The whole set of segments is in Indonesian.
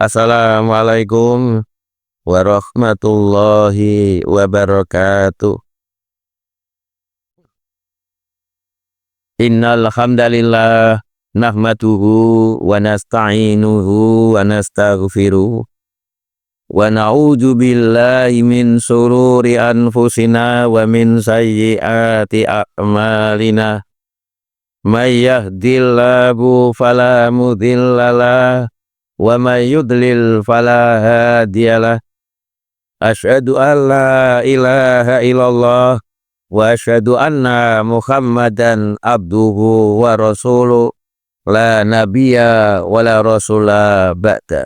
Assalamualaikum warahmatullahi wabarakatuh. Innal hamdalillah nahmaduhu wa nasta'inuhu wa nastaghfiruh wa na'udzu billahi min shururi anfusina wa min sayyiati a'malina. May yahdihillahu fala mudhillalah wa may yudlil fala hadiyalah. Asyhadu an la ilaha illallah wa asyhadu anna Muhammadan abduhu wa rasuluh la nabiyya wa la rasula ba'da.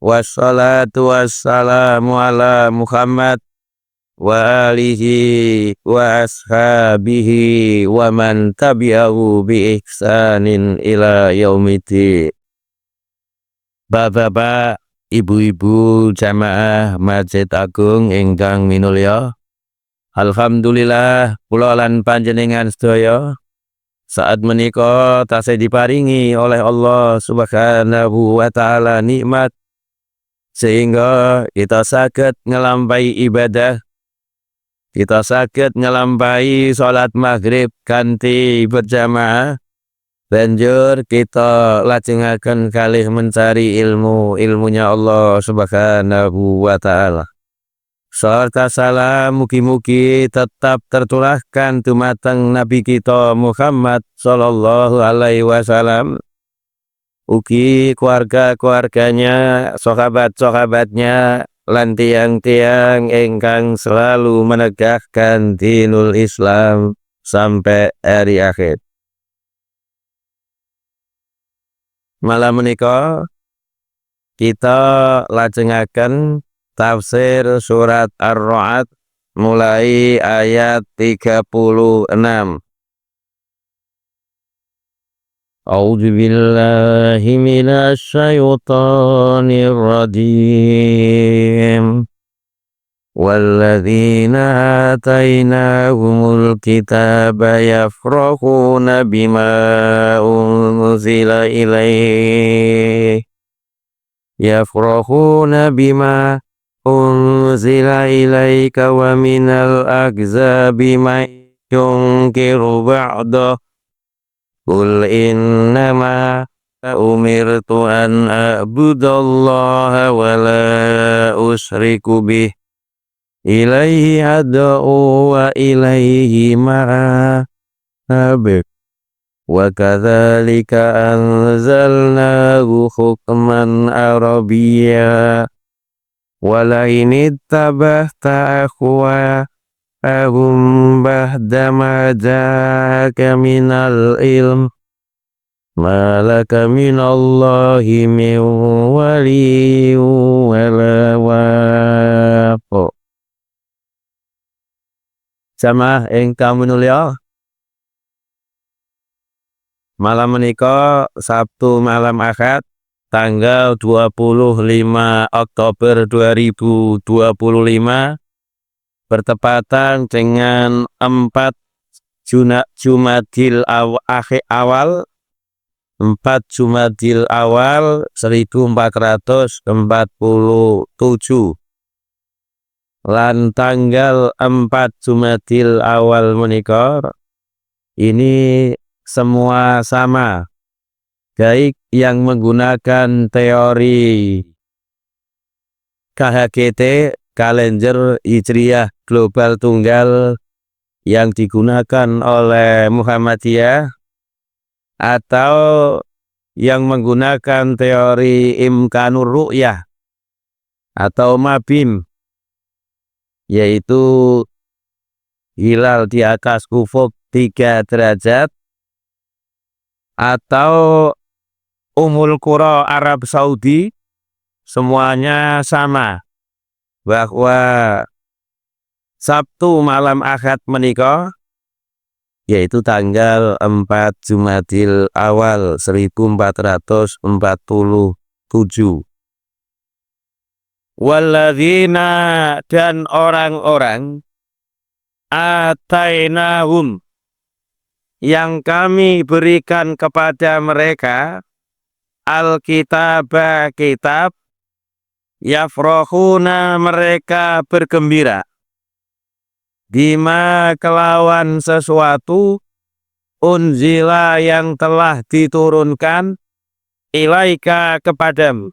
Wassalatu wassalamu ala Muhammad wa alihi wa ashabihi wa man tabi'ahu bi ihsanin ila yaumiddin. Bapak-bapak, ibu-ibu jamaah Masjid Agung ingkang minulya, alhamdulillah kula lan panjenengan sedaya saat menika tasih diparingi oleh Allah Subhanahu wa taala nikmat sehingga kita saged ngelampahi ibadah, kita saged ngelampahi sholat maghrib kanthi berjamaah, banjur kita lajengaken kalih mencari ilmunya Allah Subhanahu wa ta'ala. Sarta salam mugi-mugi tetap terturahkan dumateng Nabi kita Muhammad sallallahu alaihi wasallam, ugi keluarga-keluarganya, sahabat-sahabatnya, lan tiang-tiang ingkang selalu menegakkan dinul Islam sampai hari akhir. Malam menika kita lajengaken tafsir surat Ar-Ra'd mulai ayat 36. A'udzu billahi minasy syaithanir rajim. Walladzina atainahumul kitaba yafrahuna bima unzila ilaik wa minal akzabi may yunkiru ba'dah. Qul innama umirtu an a'budallaha wa la usyriku bih ilaihi ad'u wa ilaihi ma'ab. Wa kadzalika anzalnahu hukman arabiyya wa la in ittaba'ta ahum ba'da ma ja'aka minal ilm ma laka minallahi min waliyyin wa la waq. Jamaah ingkang minulya, malam menika Sabtu malam Ahad tanggal 25 Oktober 2025 bertepatan dengan 4 Jumadil awal 1447 lan tanggal 4 Jumadil awal menika ini semua sama, baik yang menggunakan teori KHGT, kalender Hijriyah Global Tunggal yang digunakan oleh Muhammadiyah, atau yang menggunakan teori Imkanur Ru'yah atau Mabim, yaitu hilal di atas ufuk 3 derajat, atau Ummul Qura Arab Saudi, semuanya sama, bahwa Sabtu malam Ahad menika yaitu tanggal 4 Jumadil awal 1447. Walladzina, dan orang-orang, atainahum, yang kami berikan kepada mereka, al-kitab, kitab, yafrahuna mereka bergembira, bima kelawan sesuatu, unzila yang telah diturunkan, ilaika kepadamu,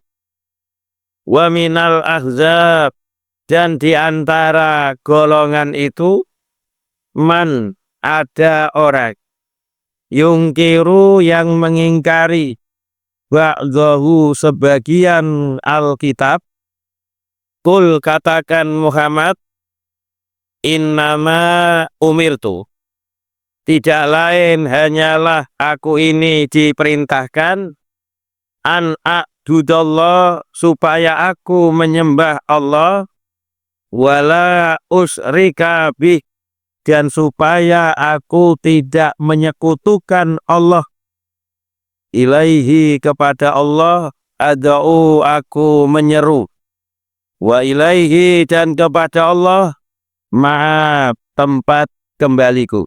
wa minal ahzab dan diantara golongan itu, man ada orang, yungkiru yang mengingkari, ba'dahu sebagian Alkitab. Qul katakan Muhammad, innama umirtu, tidak lain hanyalah aku ini diperintahkan, an a'budallah supaya aku menyembah Allah, wala usrika bih dan supaya aku tidak menyekutukan Allah, ilaihi kepada Allah, ad'u aku menyeru, wa ilaihi dan kepada Allah, maaf tempat kembaliku.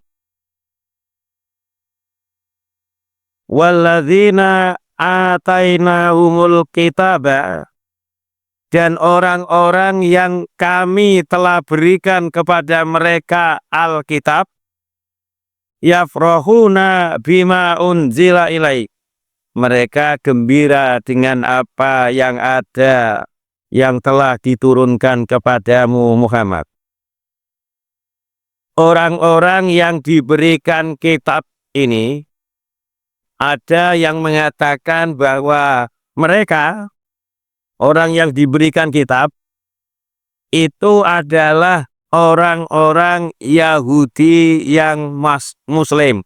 Walladzina atainahumul kitaba dan orang-orang yang kami telah berikan kepada mereka Alkitab, yafrahuna bima unzila ilaik, mereka gembira dengan apa yang ada yang telah diturunkan kepadamu Muhammad. Orang-orang yang diberikan kitab ini, ada yang mengatakan bahwa mereka, orang yang diberikan kitab, itu adalah orang-orang Yahudi yang Muslim,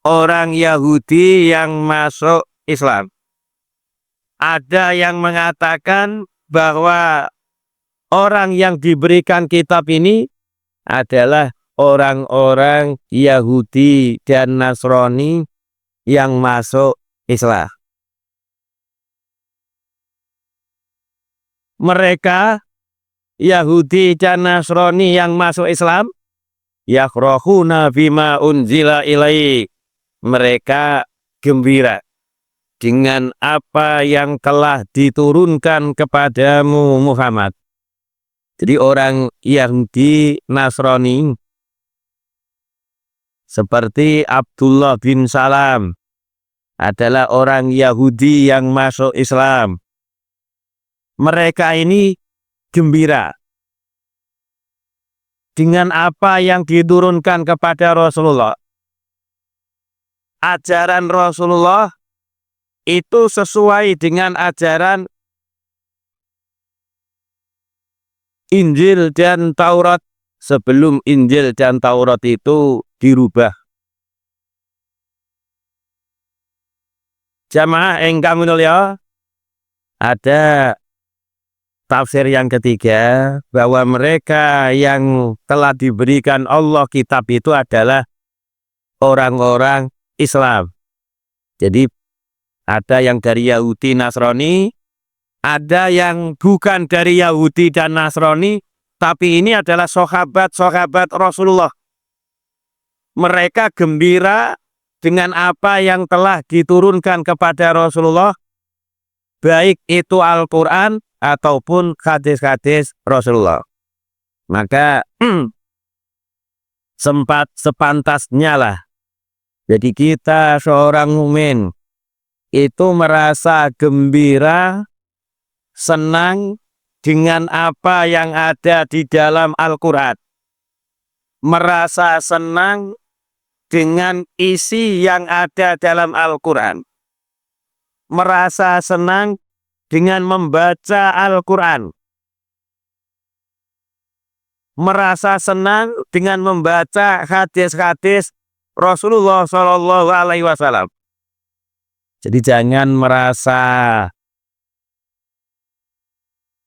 orang Yahudi yang masuk Islam. Ada yang mengatakan bahwa orang yang diberikan kitab ini adalah orang-orang Yahudi dan Nasrani yang masuk Islam. Mereka Yahudi dan Nasrani yang masuk Islam, yafrahuna bima unzila ilaik, mereka gembira dengan apa yang telah diturunkan kepadamu Muhammad. Jadi orang Yahudi Nasrani seperti Abdullah bin Salam adalah orang Yahudi yang masuk Islam. Mereka ini gembira dengan apa yang diturunkan kepada Rasulullah. Ajaran Rasulullah itu sesuai dengan ajaran Injil dan Taurat sebelum Injil dan Taurat itu dirubah. Jamaah ingkang minulya, ada tafsir yang ketiga bahwa mereka yang telah diberikan Allah kitab itu adalah orang-orang Islam. Jadi ada yang dari Yahudi Nasrani, ada yang bukan dari Yahudi dan Nasrani, tapi ini adalah sahabat-sahabat Rasulullah. Mereka gembira dengan apa yang telah diturunkan kepada Rasulullah, baik itu Al-Quran ataupun hadis-hadis Rasulullah. Maka sepantasnya lah, jadi kita seorang mukmin itu merasa gembira, senang dengan apa yang ada di dalam Al-Quran, merasa senang dengan isi yang ada dalam Al-Quran, merasa senang dengan membaca Al-Quran, merasa senang dengan membaca hadis-hadis Rasulullah Shallallahu Alaihi Wasallam. Jadi jangan merasa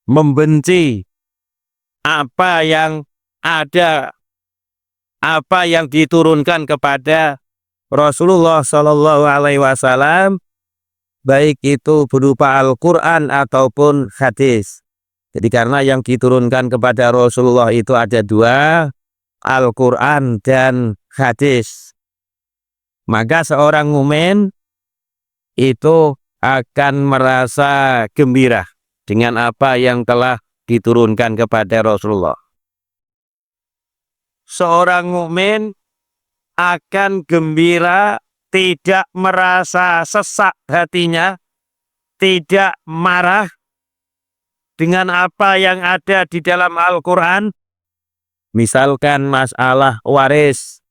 membenci apa yang ada, apa yang diturunkan kepada Rasulullah Shallallahu Alaihi Wasallam, baik itu berupa Al-Quran ataupun hadis. Jadi karena yang diturunkan kepada Rasulullah itu ada dua, Al-Quran dan hadis, maka seorang mukmin itu akan merasa gembira dengan apa yang telah diturunkan kepada Rasulullah. Seorang mukmin akan gembira, tidak merasa sesak hatinya, tidak marah dengan apa yang ada di dalam Al-Quran. Misalkan masalah waris.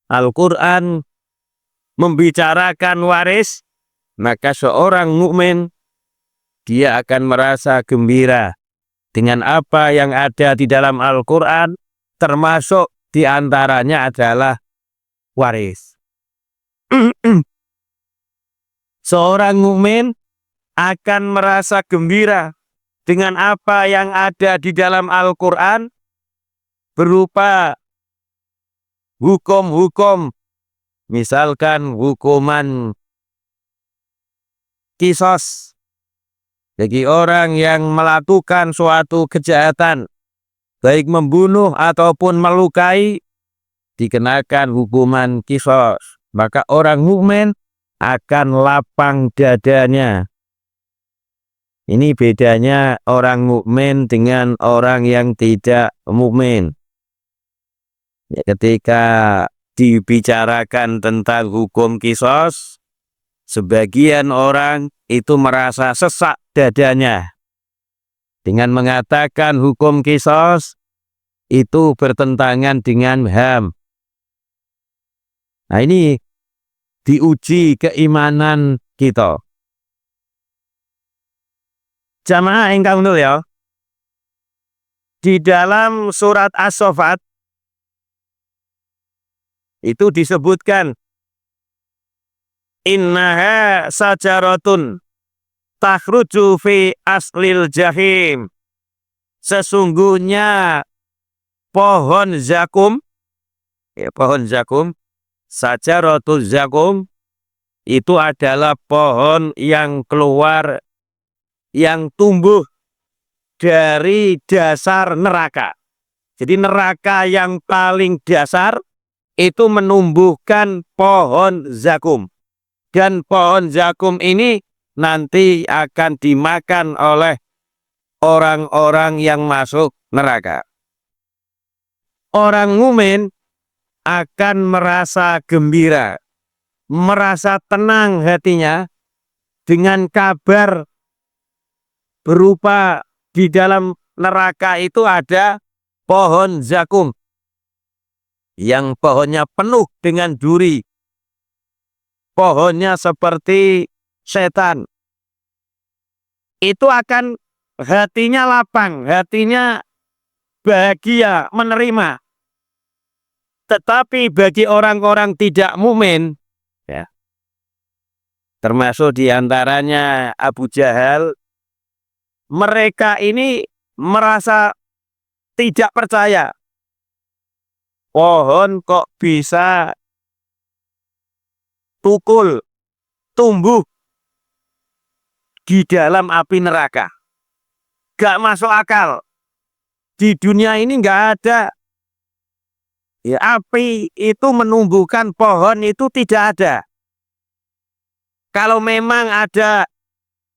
Al-Quran membicarakan waris, maka seorang mukmin dia akan merasa gembira dengan apa yang ada di dalam Al-Quran, termasuk diantaranya adalah waris. Seorang mukmin akan merasa gembira dengan apa yang ada di dalam Al-Quran berupa hukum-hukum, misalkan hukuman kisos bagi orang yang melakukan suatu kejahatan, baik membunuh ataupun melukai, dikenakan hukuman kisos. Maka orang mukmin akan lapang dadanya. Ini bedanya orang mukmin dengan orang yang tidak mukmin. Ya, ketika dibicarakan tentang hukum kisos, sebagian orang itu merasa sesak dadanya dengan mengatakan hukum kisos itu bertentangan dengan HAM. Nah, ini diuji keimanan kita. Jamaah ingkang mulya, di dalam surat As-Saffat itu disebutkan innaha sajaratun takhruju fi aslil jahim. Sesungguhnya pohon zakum, pohon zakum, sajaratul zakum itu adalah pohon yang keluar, yang tumbuh dari dasar neraka. Jadi neraka yang paling dasar itu menumbuhkan pohon zakum. Dan pohon zakum ini nanti akan dimakan oleh orang-orang yang masuk neraka. Orang mukmin akan merasa gembira, merasa tenang hatinya dengan kabar berupa di dalam neraka itu ada pohon zakum yang pohonnya penuh dengan duri. Pohonnya seperti setan. Itu akan hatinya lapang, hatinya bahagia menerima. Tetapi bagi orang-orang tidak mukmin, ya, termasuk diantaranya Abu Jahal, mereka ini merasa tidak percaya. Pohon kok bisa tukul, tumbuh di dalam api neraka. Gak masuk akal. Di dunia ini gak ada. Ya, api itu menumbuhkan pohon itu tidak ada. Kalau memang ada,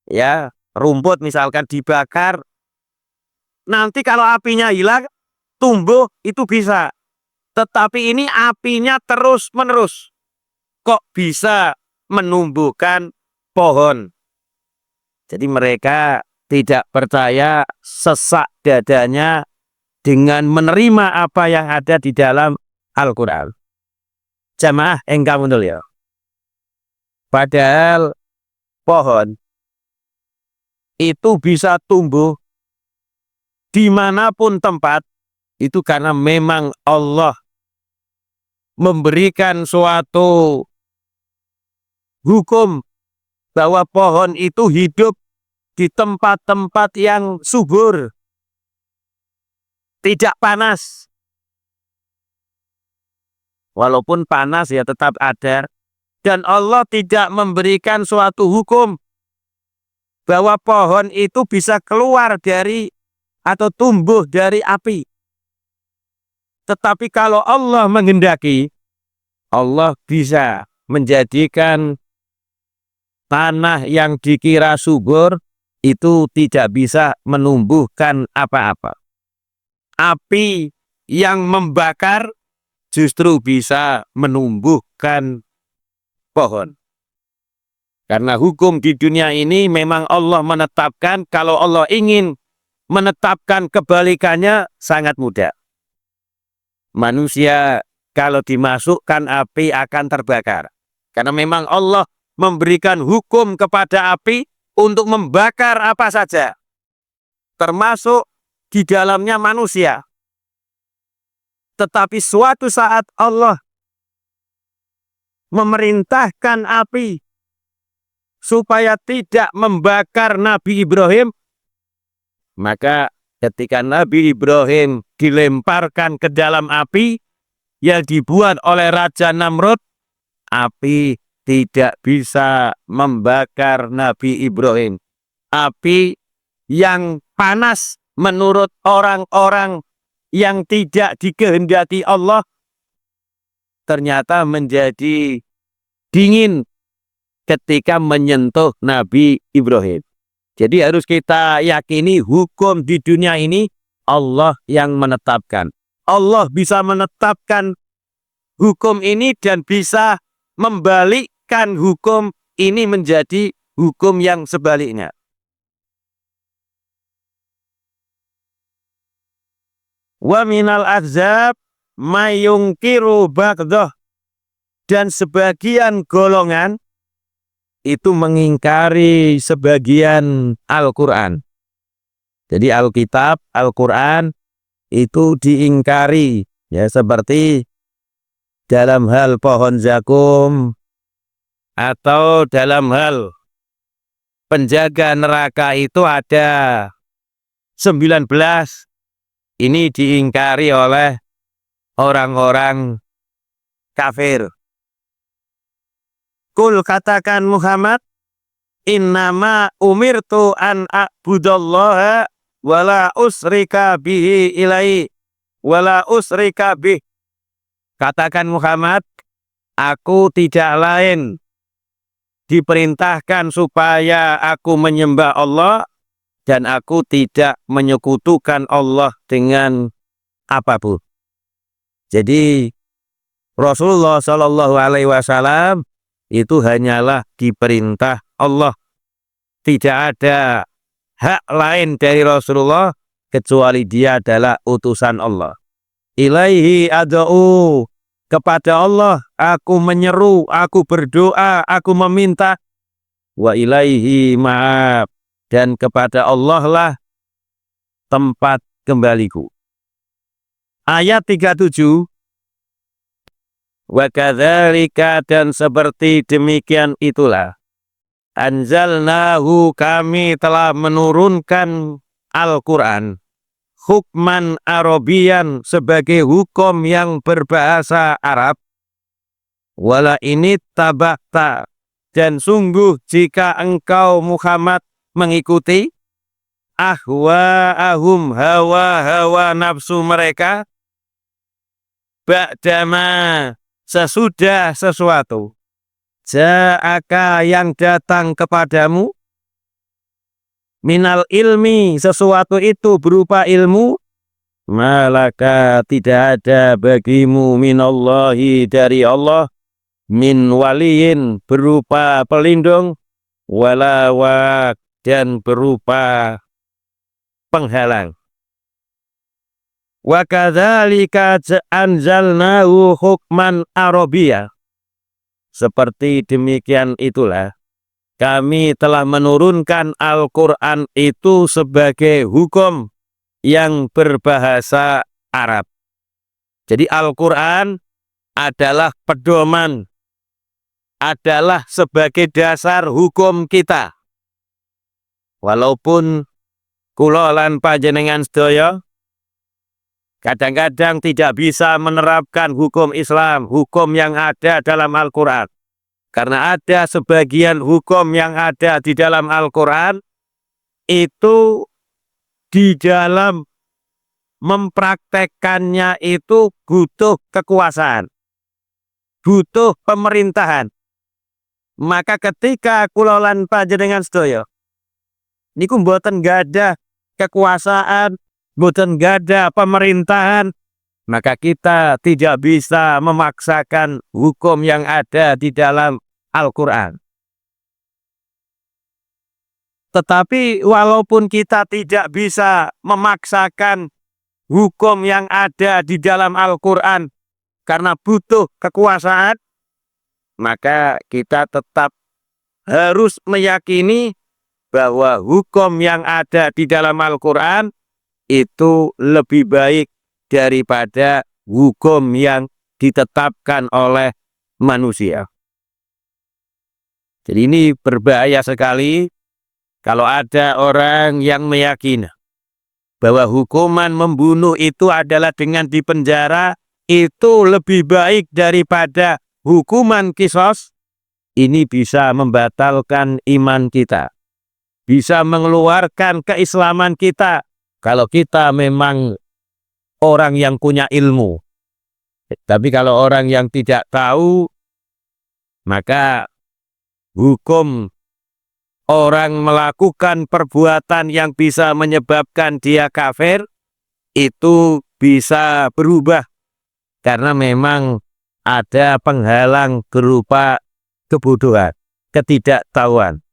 ya, rumput misalkan dibakar, nanti kalau apinya hilang, tumbuh itu bisa. Tetapi ini apinya terus-menerus. Kok bisa menumbuhkan pohon? Jadi mereka tidak percaya, sesak dadanya dengan menerima apa yang ada di dalam Al-Quran. Jamaah engkang mulya. Padahal pohon itu bisa tumbuh dimanapun tempat, itu karena memang Allah memberikan suatu hukum bahwa pohon itu hidup di tempat-tempat yang subur, tidak panas. Walaupun panas ya tetap ada. Dan Allah tidak memberikan suatu hukum bahwa pohon itu bisa keluar dari atau tumbuh dari api. Tetapi kalau Allah menghendaki, Allah bisa menjadikan tanah yang dikira subur itu tidak bisa menumbuhkan apa-apa. Api yang membakar justru bisa menumbuhkan pohon. Karena hukum di dunia ini memang Allah menetapkan, kalau Allah ingin menetapkan kebalikannya sangat mudah. Manusia kalau dimasukkan api akan terbakar. Karena memang Allah memberikan hukum kepada api untuk membakar apa saja. Termasuk di dalamnya manusia. Tetapi suatu saat Allah memerintahkan api supaya tidak membakar Nabi Ibrahim, maka ketika Nabi Ibrahim dilemparkan ke dalam api yang dibuat oleh Raja Namrud, api tidak bisa membakar Nabi Ibrahim. Api yang panas menurut orang-orang yang tidak dikehendaki Allah ternyata menjadi dingin ketika menyentuh Nabi Ibrahim. Jadi harus kita yakini hukum di dunia ini Allah yang menetapkan. Allah bisa menetapkan hukum ini dan bisa membalikkan hukum ini menjadi hukum yang sebaliknya. Wa minal azab mayungkiru ba'dah, dan sebagian golongan itu mengingkari sebagian Al-Quran. Jadi Alkitab, Al-Quran itu diingkari, ya, seperti dalam hal pohon zakum atau dalam hal penjaga neraka itu ada 19. Ini diingkari oleh orang-orang kafir. Kul, katakan Muhammad, innama umirtu an a'budallaha wala usrika bihi ilai wala usrika bih. Katakan Muhammad, aku tidak lain diperintahkan supaya aku menyembah Allah dan aku tidak menyekutukan Allah dengan apapun. Jadi Rasulullah Shallallahu Alaihi Wasallam itu hanyalah diperintah Allah. Tidak ada hak lain dari Rasulullah kecuali dia adalah utusan Allah. Ilaihi ad'u, kepada Allah aku menyeru, aku berdoa, aku meminta. Wa ilaihi ma'ab, dan kepada Allah lah tempat kembaliku. Ayat 37. Wa kadzalika, dan seperti demikian itulah, anzalnahu, kami telah menurunkan Al-Quran, hukman Arabian, sebagai hukum yang berbahasa Arab. Wala ini tabakta, dan sungguh jika engkau Muhammad mengikuti ahwa'ahum, hawa-hawa nafsu mereka, ba'dama, sesudah sesuatu, ja'aka, yang datang kepadamu, minal ilmi, sesuatu itu berupa ilmu, malaka, tidak ada bagimu, minallahi, dari Allah, min waliyin, berupa pelindung, walawak, dan berupa penghalang. Wa kadzalika anzalnahu hukman Arabiyya, seperti demikian itulah kami telah menurunkan Al-Quran itu sebagai hukum yang berbahasa Arab. Jadi Al-Quran adalah pedoman, adalah sebagai dasar hukum kita. Walaupun kula lan panjenengan sedaya kadang-kadang tidak bisa menerapkan hukum Islam, hukum yang ada dalam Al-Quran. Karena ada sebagian hukum yang ada di dalam Al-Quran, itu di dalam mempraktekkannya itu butuh kekuasaan, butuh pemerintahan. Maka ketika kula lan panjenengan sedaya niku mboten gadah kekuasaan, mboten gadah pemerintahan, maka kita tidak bisa memaksakan hukum yang ada di dalam Al-Quran. Tetapi walaupun kita tidak bisa memaksakan hukum yang ada di dalam Al-Quran karena butuh kekuasaan, maka kita tetap harus meyakini bahwa hukum yang ada di dalam Al-Quran itu lebih baik daripada hukum yang ditetapkan oleh manusia. Jadi ini berbahaya sekali kalau ada orang yang meyakini bahwa hukuman membunuh itu adalah dengan dipenjara, itu lebih baik daripada hukuman qisas. Ini bisa membatalkan iman kita, bisa mengeluarkan keislaman kita kalau kita memang orang yang punya ilmu. Tapi kalau orang yang tidak tahu, maka hukum orang melakukan perbuatan yang bisa menyebabkan dia kafir itu bisa berubah karena memang ada penghalang berupa kebodohan, ketidaktahuan.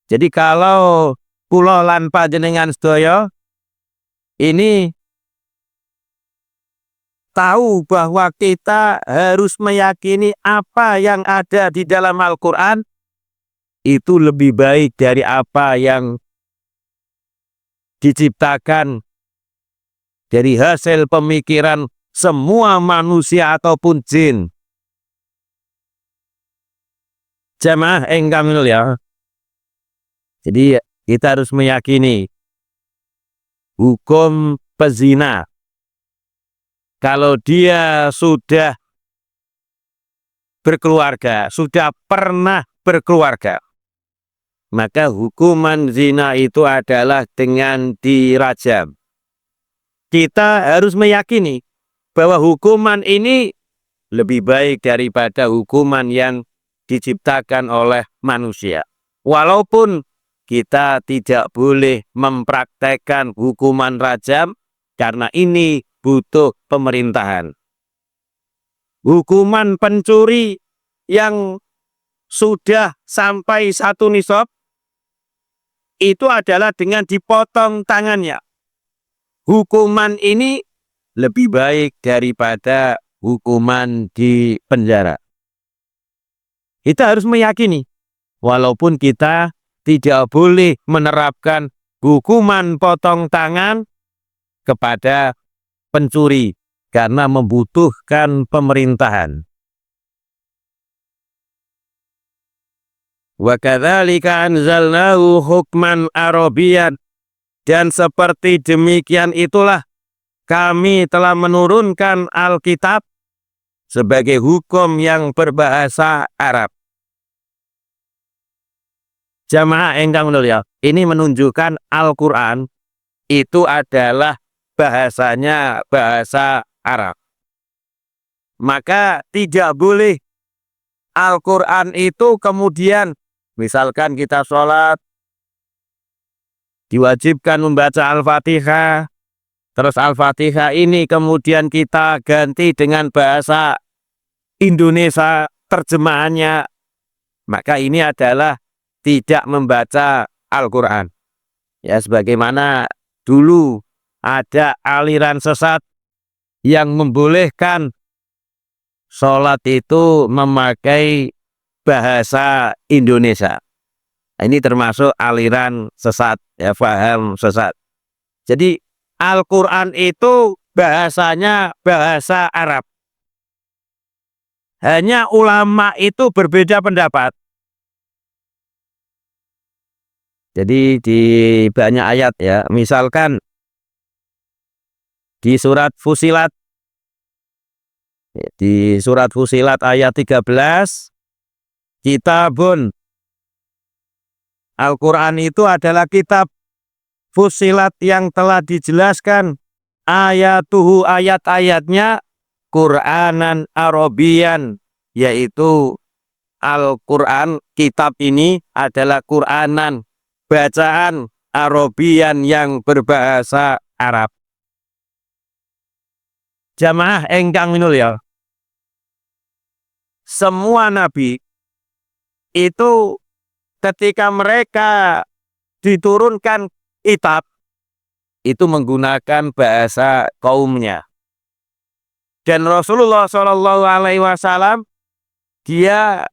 Jadi kalau kula lan panjenengan sedaya ini tahu bahwa kita harus meyakini apa yang ada di dalam Al-Quran itu lebih baik dari apa yang diciptakan dari hasil pemikiran semua manusia ataupun jin. Jamaah engkang mulia. Jadi kita harus meyakini hukum pezina. Kalau dia sudah berkeluarga, sudah pernah berkeluarga, maka hukuman zina itu adalah dengan dirajam. Kita harus meyakini bahwa hukuman ini lebih baik daripada hukuman yang diciptakan oleh manusia. Walaupun kita tidak boleh mempraktekkan hukuman rajam karena ini butuh pemerintahan. Hukuman pencuri yang sudah sampai 1 nisab itu adalah dengan dipotong tangannya. Hukuman ini lebih baik daripada hukuman di penjara. Kita harus meyakini, walaupun kita tidak boleh menerapkan hukuman potong tangan kepada pencuri karena membutuhkan pemerintahan. Wa kadzalika anzalnahu hukman arabiyyan, dan seperti demikian itulah kami telah menurunkan Alkitab sebagai hukum yang berbahasa Arab. Jamaah engkang mulia, ini menunjukkan Al-Quran itu adalah bahasanya bahasa Arab. Maka tidak boleh Al-Quran itu kemudian, misalkan kita sholat, diwajibkan membaca Al-Fatihah, terus Al-Fatihah ini kemudian kita ganti dengan bahasa Indonesia terjemahannya, maka ini adalah tidak membaca Al-Quran. Ya, sebagaimana dulu ada aliran sesat yang membolehkan sholat itu memakai bahasa Indonesia. Ini termasuk aliran sesat, ya, paham sesat. Jadi Al-Quran itu bahasanya bahasa Arab. Hanya ulama itu berbeda pendapat. Jadi di banyak ayat, ya, misalkan di surat Fusilat, ayat 13, kitabun, Al-Quran itu adalah kitab, Fusilat yang telah dijelaskan ayatuhu, ayat-ayatnya, Qur'anan Arabian, yaitu Al-Quran, kitab ini adalah Qur'anan, bacaan Arabian yang berbahasa Arab. Jamaah engkang minulya, semua nabi itu ketika mereka diturunkan kitab itu menggunakan bahasa kaumnya. Dan Rasulullah Shallallahu Alaihi Wasallam dia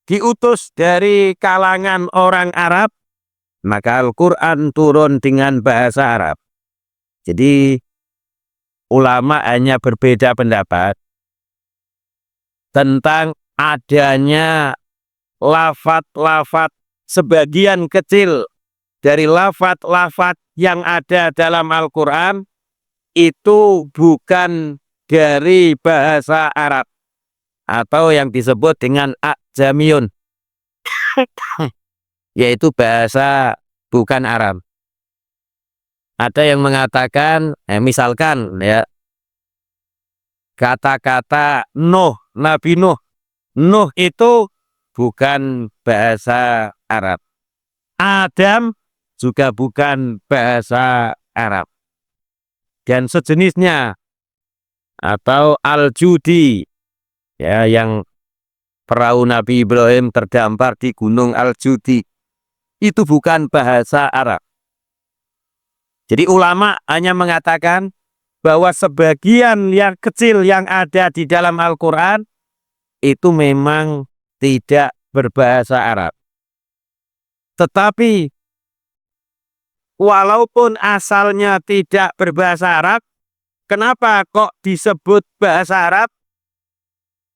diutus dari kalangan orang Arab, maka Al-Quran turun dengan bahasa Arab. Jadi ulama hanya berbeda pendapat tentang adanya lafat-lafat sebagian kecil dari lafat-lafat yang ada dalam Al-Quran itu bukan dari bahasa Arab atau yang disebut dengan Ajamiyun, yaitu bahasa bukan Arab. Ada yang mengatakan, misalkan ya, kata-kata Nuh, Nabi Nuh, Nuh itu bukan bahasa Arab. Adam juga bukan bahasa Arab. Dan sejenisnya, atau Al-Judi, ya, yang perahu Nabi Ibrahim terdampar di gunung Al-Judi, itu bukan bahasa Arab. Jadi ulama hanya mengatakan bahwa sebagian yang kecil yang ada di dalam Al-Quran itu memang tidak berbahasa Arab. Tetapi walaupun asalnya tidak berbahasa Arab, kenapa kok disebut bahasa Arab?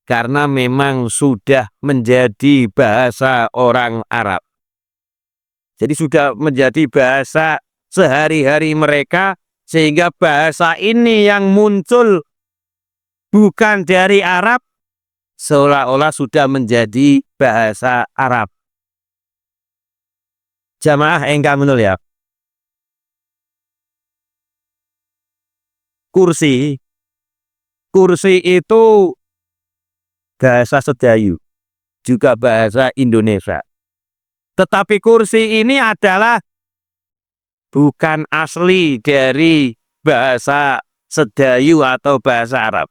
Karena memang sudah menjadi bahasa orang Arab. Jadi sudah menjadi bahasa sehari-hari mereka, sehingga bahasa ini yang muncul bukan dari Arab, seolah-olah sudah menjadi bahasa Arab. Jamaah engkang minulya, kursi itu bahasa Sedayu, juga bahasa Indonesia. Tetapi kursi ini adalah bukan asli dari bahasa Sedayu atau bahasa Arab.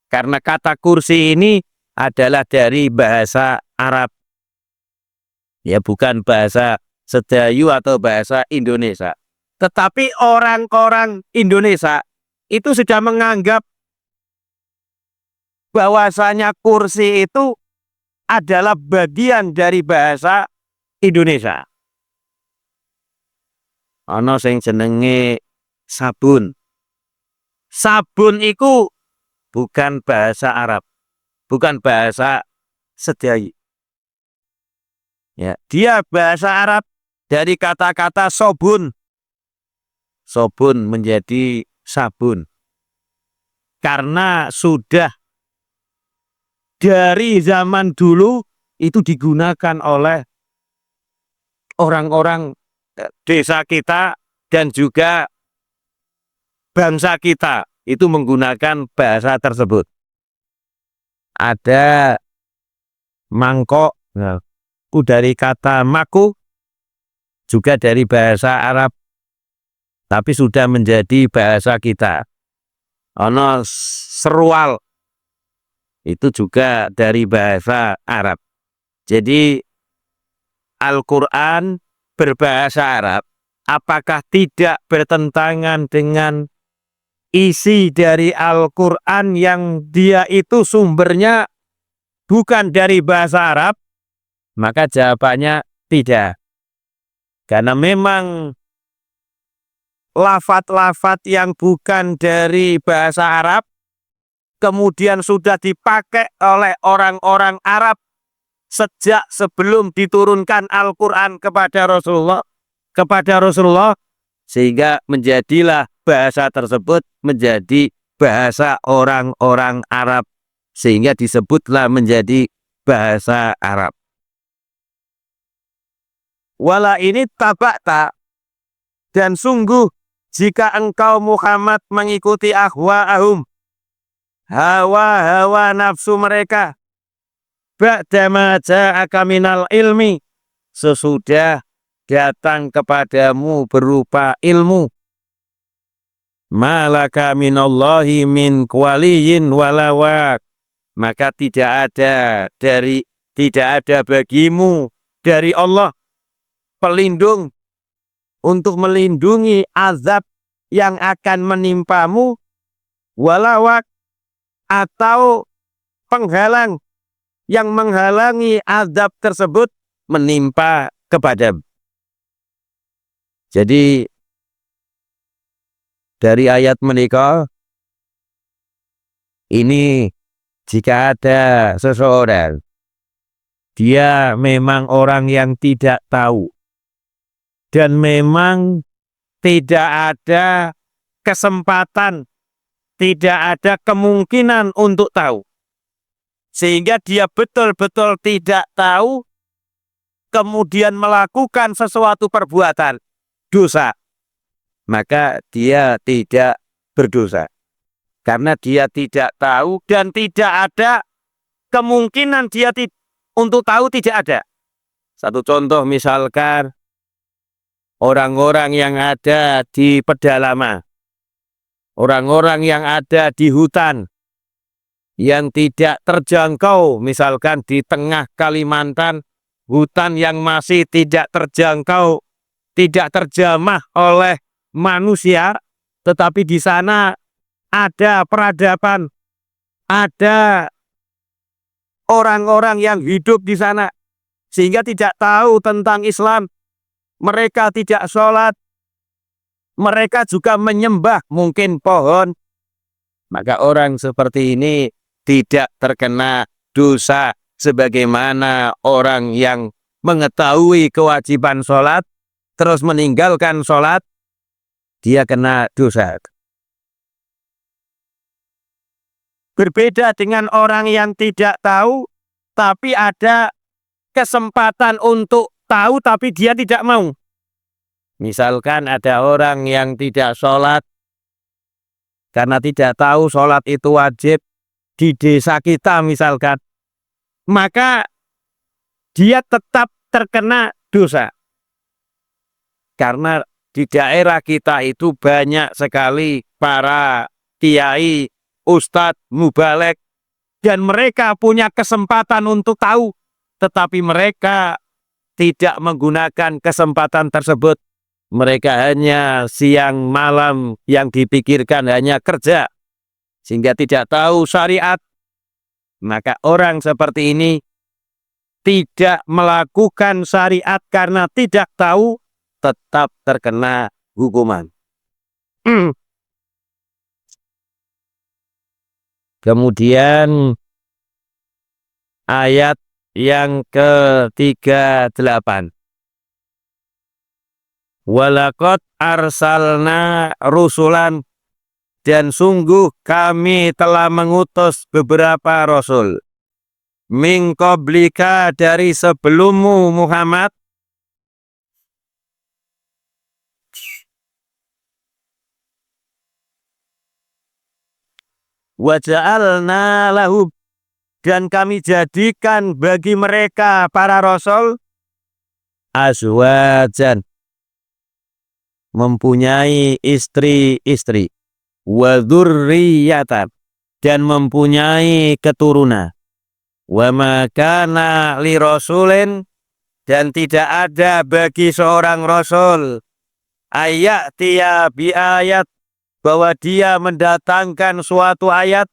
Karena kata kursi ini adalah dari bahasa Arab. Ya, bukan bahasa Sedayu atau bahasa Indonesia. Tetapi orang-orang Indonesia itu sudah menganggap bahwasanya kursi itu adalah bagian dari bahasa Indonesia. Ana sing jenenge sabun. Sabun itu bukan bahasa Arab, bukan bahasa Sedayu. Ya, dia bahasa Arab dari kata-kata sobun. Sobun menjadi sabun. Karena sudah dari zaman dulu itu digunakan oleh orang-orang desa kita dan juga bangsa kita itu menggunakan bahasa tersebut. Ada mangkok, itu dari kata maku, juga dari bahasa Arab, tapi sudah menjadi bahasa kita. Ono serual, itu juga dari bahasa Arab. Jadi Al-Quran berbahasa Arab, apakah tidak bertentangan dengan isi dari Al-Quran yang dia itu sumbernya bukan dari bahasa Arab? Maka jawabannya tidak. Karena memang lafat-lafat yang bukan dari bahasa Arab kemudian sudah dipakai oleh orang-orang Arab sejak sebelum diturunkan Al-Quran kepada Rasulullah, sehingga menjadilah bahasa tersebut menjadi bahasa orang-orang Arab, sehingga disebutlah menjadi bahasa Arab. Wala ini tabakta, dan sungguh jika engkau Muhammad mengikuti ahwa'ahum, hawa-hawa nafsu mereka, ba'dama ja'aka minal ilmi, sesudah datang kepadamu berupa ilmu. Malaka minallahi min waliyin walawak. Maka tidak ada bagimu dari Allah pelindung untuk melindungi azab yang akan menimpamu, walawak, atau penghalang yang menghalangi azab tersebut menimpa kepadamu. Jadi dari ayat menikah ini, jika ada seseorang dia memang orang yang tidak tahu dan memang tidak ada kesempatan, tidak ada kemungkinan untuk tahu, sehingga dia betul-betul tidak tahu kemudian melakukan sesuatu perbuatan dosa, maka dia tidak berdosa. Karena dia tidak tahu dan tidak ada kemungkinan dia untuk tahu, tidak ada. Satu contoh misalkan orang-orang yang ada di pedalaman, orang-orang yang ada di hutan yang tidak terjangkau, misalkan di tengah Kalimantan, hutan yang masih tidak terjangkau, tidak terjamah oleh manusia, tetapi di sana ada peradaban, ada orang-orang yang hidup di sana, sehingga tidak tahu tentang Islam. Mereka tidak sholat, mereka juga menyembah mungkin pohon. Maka orang seperti ini tidak terkena dosa sebagaimana orang yang mengetahui kewajiban sholat terus meninggalkan sholat, dia kena dosa. Berbeda dengan orang yang tidak tahu, tapi ada kesempatan untuk tahu, tapi dia tidak mau. Misalkan ada orang yang tidak sholat, karena tidak tahu sholat itu wajib di desa kita misalkan, maka dia tetap terkena dosa. Karena di daerah kita itu banyak sekali para kiai, ustadz, mubalek, dan mereka punya kesempatan untuk tahu, tetapi mereka tidak menggunakan kesempatan tersebut. Mereka hanya siang malam yang dipikirkan hanya kerja, sehingga tidak tahu syariat. Maka orang seperti ini tidak melakukan syariat karena tidak tahu, tetap terkena hukuman. Kemudian ayat yang ke-38. Walaqad arsalna rusulan, dan sungguh kami telah mengutus beberapa rasul, min qablika, dari sebelummu Muhammad, wa ja'alna lahum, dan kami jadikan bagi mereka para rasul azwajan, mempunyai istri-istri, wa dzurriyyatan, dan mempunyai keturunan, wa ma kana li rasulin, dan tidak ada bagi seorang rasul ayatiya bi ayat, bahwa dia mendatangkan suatu ayat,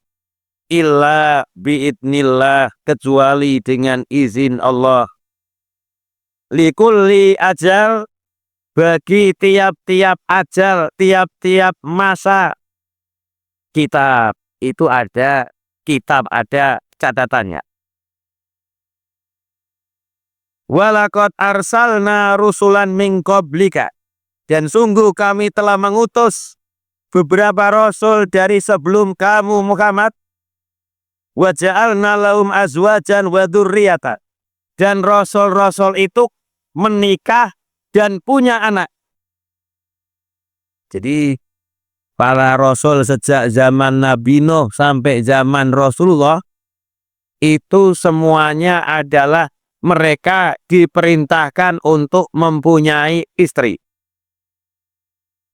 illa biidnillah, kecuali dengan izin Allah, likulli ajal, bagi tiap-tiap ajal, tiap-tiap masa. Kitab itu ada, kitab ada catatannya. Walaqad arsalna rusulan min qablika, dan sungguh kami telah mengutus beberapa rasul dari sebelum kamu Muhammad, wa ja'alna lahum azwajan wa dzurriyyatan, dan rasul-rasul itu menikah dan punya anak. Jadi para rasul sejak zaman Nabi Nuh sampai zaman Rasulullah itu semuanya adalah mereka diperintahkan untuk mempunyai istri.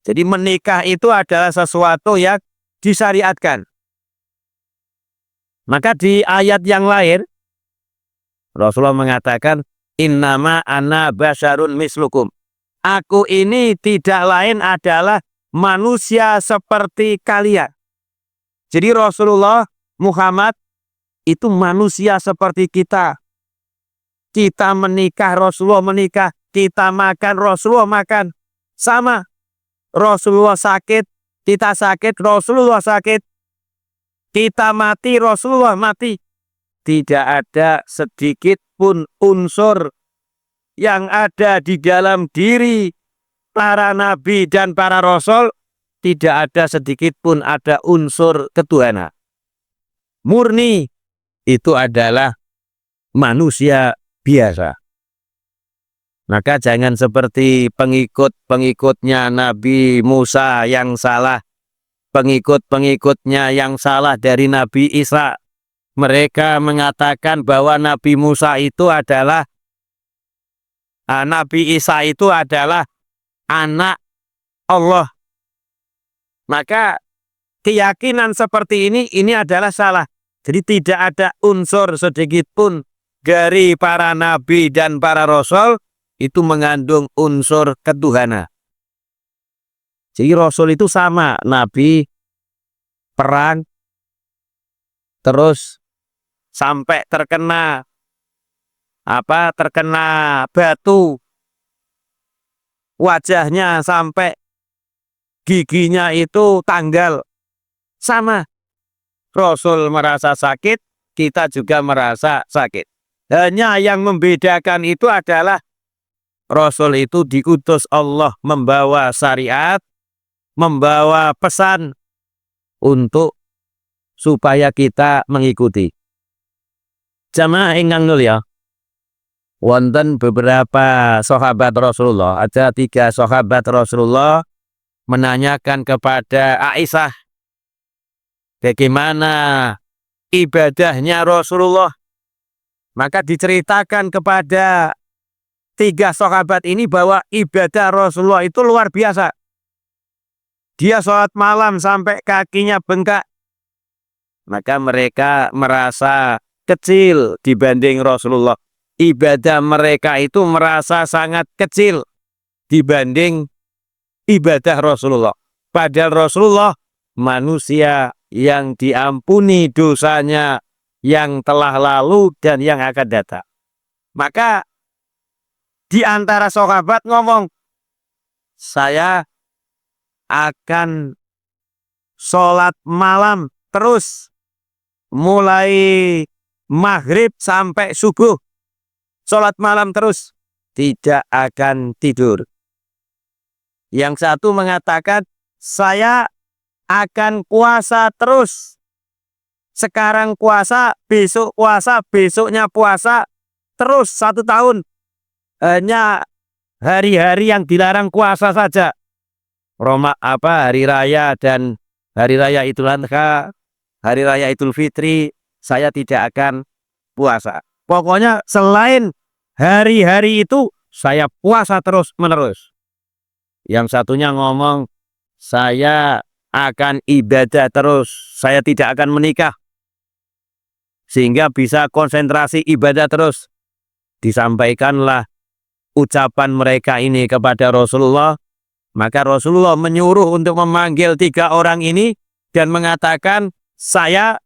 Jadi menikah itu adalah sesuatu yang disyariatkan. Maka di ayat yang lain Rasulullah mengatakan, innama ana basyarun mislukum. Aku ini tidak lain adalah manusia seperti kalian. Jadi Rasulullah Muhammad itu manusia seperti kita. Kita menikah, Rasulullah menikah. Kita makan, Rasulullah makan. Sama. Rasulullah sakit, kita sakit, Rasulullah sakit. Kita mati, Rasulullah mati. Tidak ada sedikit pun unsur yang ada di dalam diri para nabi dan para rasul. Tidak ada sedikit pun ada unsur ketuhanan. Murni itu adalah manusia biasa. Maka jangan seperti pengikut-pengikutnya Nabi Musa yang salah, pengikut-pengikutnya yang salah dari Nabi Isa. Mereka mengatakan bahwa Nabi Musa itu adalah Nabi Isa itu adalah anak Allah. Maka keyakinan seperti ini adalah salah. Jadi tidak ada unsur sedikit pun dari para nabi dan para rasul itu mengandung unsur ketuhanan. Jadi rasul itu sama, nabi, perang, terus sampai terkena batu, wajahnya sampai giginya itu tanggal. Sama. Rasul merasa sakit, kita juga merasa sakit. Hanya yang membedakan itu adalah Rasul itu diutus Allah membawa syariat, membawa pesan untuk supaya kita mengikuti. Jamaah ingkang mulya, wonten beberapa sahabat Rasulullah, ada 3 sahabat Rasulullah menanyakan kepada Aisyah bagaimana ibadahnya Rasulullah. Maka diceritakan kepada 3 sahabat ini bahwa ibadah Rasulullah itu luar biasa. Dia sholat malam sampai kakinya bengkak. Maka mereka merasa kecil dibanding Rasulullah. Ibadah mereka itu merasa sangat kecil dibanding ibadah Rasulullah. Padahal Rasulullah manusia yang diampuni dosanya yang telah lalu dan yang akan datang. Maka di antara sahabat ngomong, saya akan sholat malam terus mulai maghrib sampai subuh. Sholat malam terus, tidak akan tidur. Yang satu mengatakan, saya akan puasa terus. Sekarang puasa, besoknya puasa, terus 1 tahun. Hanya hari-hari yang dilarang puasa saja. Hari raya dan hari raya Idul Adha, hari raya Idul Fitri, saya tidak akan puasa. Pokoknya selain hari-hari itu, saya puasa terus-menerus. Yang satunya ngomong, saya akan ibadah terus, saya tidak akan menikah. Sehingga bisa konsentrasi ibadah terus. Disampaikanlah ucapan mereka ini kepada Rasulullah. Maka Rasulullah menyuruh untuk memanggil 3 orang ini dan mengatakan, saya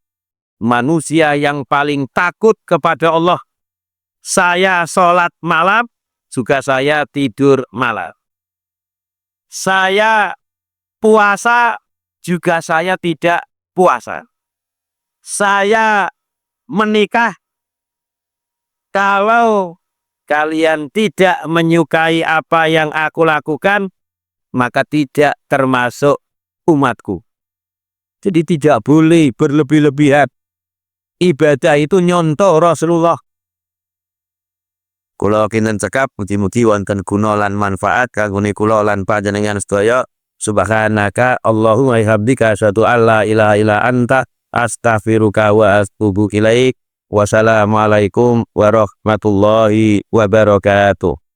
manusia yang paling takut kepada Allah. Saya sholat malam, juga saya tidur malam. Saya puasa, juga saya tidak puasa. Saya menikah, kalau kalian tidak menyukai apa yang aku lakukan, maka tidak termasuk umatku. Jadi tidak boleh berlebih-lebihan. Ibadah itu nyontoh Rasulullah. Kula kinten cekap mugi-mugi wonten guna lan manfaat kangge kula lan panjenengan sedaya. Subhanaka Allahumma hamdika asyhadu alla ilaha illa anta astaghfiruka wa atubu ilaik. Wassalamualaikum warahmatullahi wabarakatuh.